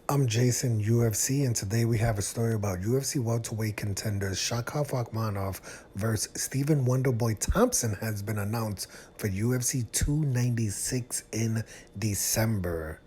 I'm Jason, UFC, and today we have a story about UFC Welterweight Contenders Shavkat Rakhmonov versus Stephen Wonderboy Thompson has been announced for UFC 296 in December.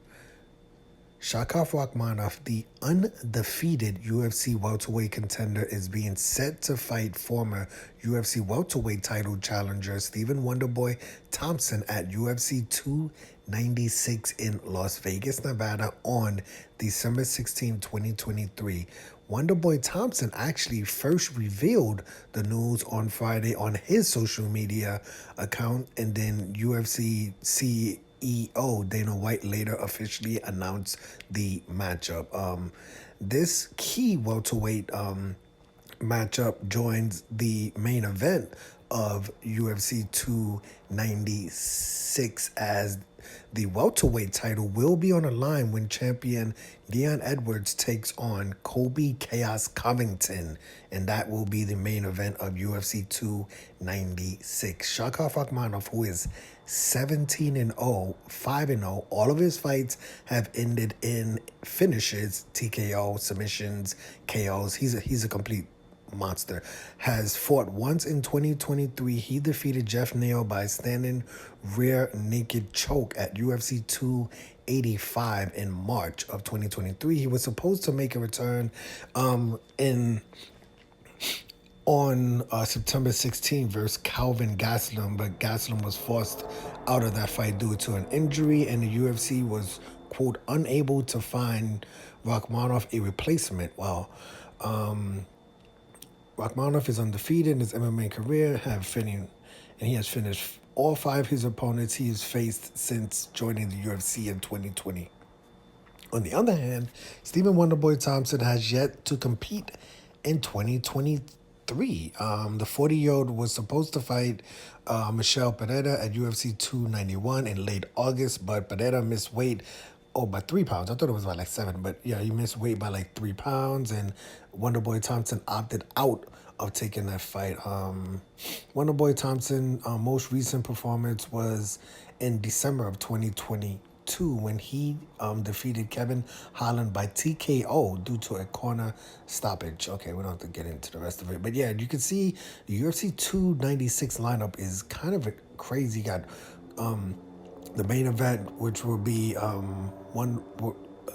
Shavkat Rakhmonov, the undefeated UFC welterweight contender, is being set to fight former UFC welterweight title challenger Stephen Wonderboy Thompson at UFC 296 in Las Vegas, Nevada on December 16, 2023. Wonderboy Thompson actually first revealed the news on Friday on his social media account, and then UFC CEO Dana White later officially announced the matchup. This key welterweight matchup joins the main event of UFC 296 as the welterweight title will be on the line when champion Leon Edwards takes on Kobe Chaos Covington, and that will be the main event of UFC 296. Shavkat Rakhmonov, who is 17 and 0, 5 and 0, all of his fights have ended in finishes, TKO, submissions, KOs. He's a complete monster, has fought once in 2023. He defeated Jeff Neal by standing rear naked choke at UFC 285 in March of 2023. He was supposed to make a return in on September 16th versus Calvin Gastelum, but Gastelum was forced out of that fight due to an injury, and the UFC was, quote, unable to find Rakhmonov a replacement. Well, Rakhmonov is undefeated in his MMA career, and he has finished all five of his opponents he has faced since joining the UFC in 2020. On the other hand, Stephen Wonderboy Thompson has yet to compete in 2023. The 40-year-old was supposed to fight Michelle Pereira at UFC 291 in late August, but Pereira missed weight by 3 pounds. I thought it was by like 7, but yeah, he missed weight by like 3 pounds, and Wonderboy Thompson opted out of taking that fight. Wonderboy Thompson' most recent performance was in December of 2022 when he defeated Kevin Holland by TKO due to a corner stoppage. Okay, we don't have to get into the rest of it, but yeah, you can see the UFC 296 lineup is kind of crazy. You got the main event, which will be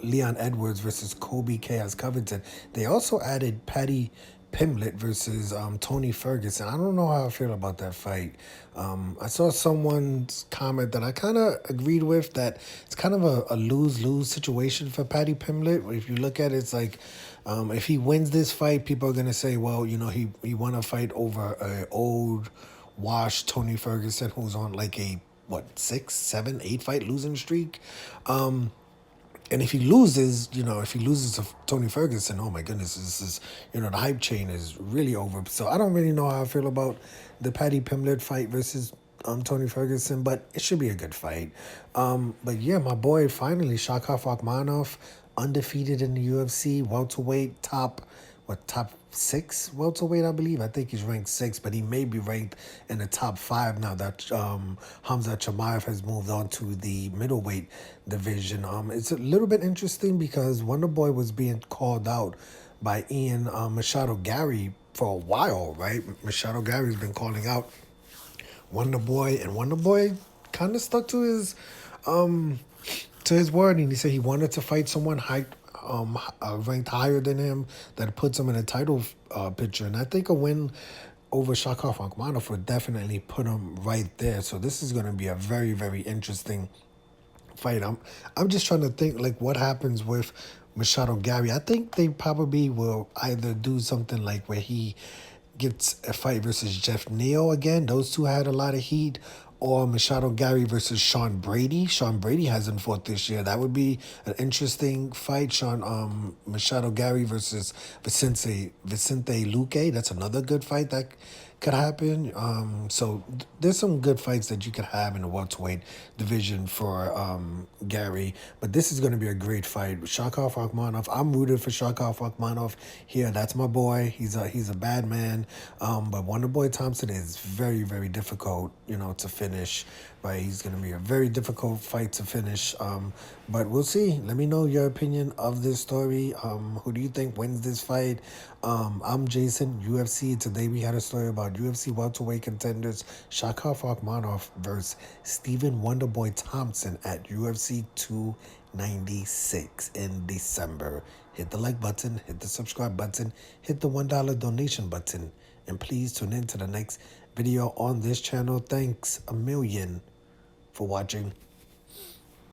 Leon Edwards versus Kobe Chaos Covington. They also added Paddy Pimblett versus Tony Ferguson. I don't know how I feel about that fight. I saw someone's comment that I kind of agreed with, that it's kind of a lose-lose situation for Paddy Pimblett. If you look at it, it's like if he wins this fight, people are going to say, well, you know, he won a fight over an old, washed Tony Ferguson who's on like a, what, 6, 7, 8 fight losing streak. And if he loses, to Tony Ferguson, oh my goodness, this is, the hype chain is really over. So I don't really know how I feel about the Paddy Pimblett fight versus Tony Ferguson, but it should be a good fight. But yeah, my boy finally, Shavkat Rakhmonov, undefeated in the UFC, welterweight, top 6 welterweight, I believe. I think he's ranked 6, but he may be ranked in the top 5 now that Hamza Chimaev has moved on to the middleweight division. It's a little bit interesting because Wonderboy was being called out by Ian Machado Gary for a while, right? Machado Gary's been calling out Wonderboy, and Wonderboy kind of stuck to his word, and he said he wanted to fight someone ranked higher than him that puts him in a title picture. And I think a win over Shavkat Rakhmonov would definitely put him right there. So this is going to be a very, very interesting fight. I'm just trying to think like what happens with Machado Gary. I think they probably will either do something like where he gets a fight versus Jeff Neal again. Those two had a lot of heat. Or Machado Gary versus Sean Brady. Sean Brady hasn't fought this year. That would be an interesting fight. Machado Gary versus Vicente Luque. That's another good fight that could happen. So there's some good fights that you could have in the welterweight division for Gary. But this is going to be a great fight. Shavkat Rakhmonov. I'm rooted for Shavkat Rakhmonov here. That's my boy. He's a bad man. But Wonderboy Thompson is very, very difficult, to finish Right, he's going to be a very difficult fight to finish. But we'll see. Let me know your opinion of this story. Who do you think wins this fight? I'm Jason, UFC. Today we had a story about UFC Welterweight Contenders, Shavkat Rakhmonov versus Stephen Wonderboy Thompson at UFC 296 in December. Hit the like button, hit the subscribe button, hit the $1 donation button, and please tune in to the next video on this channel. Thanks a million for watching.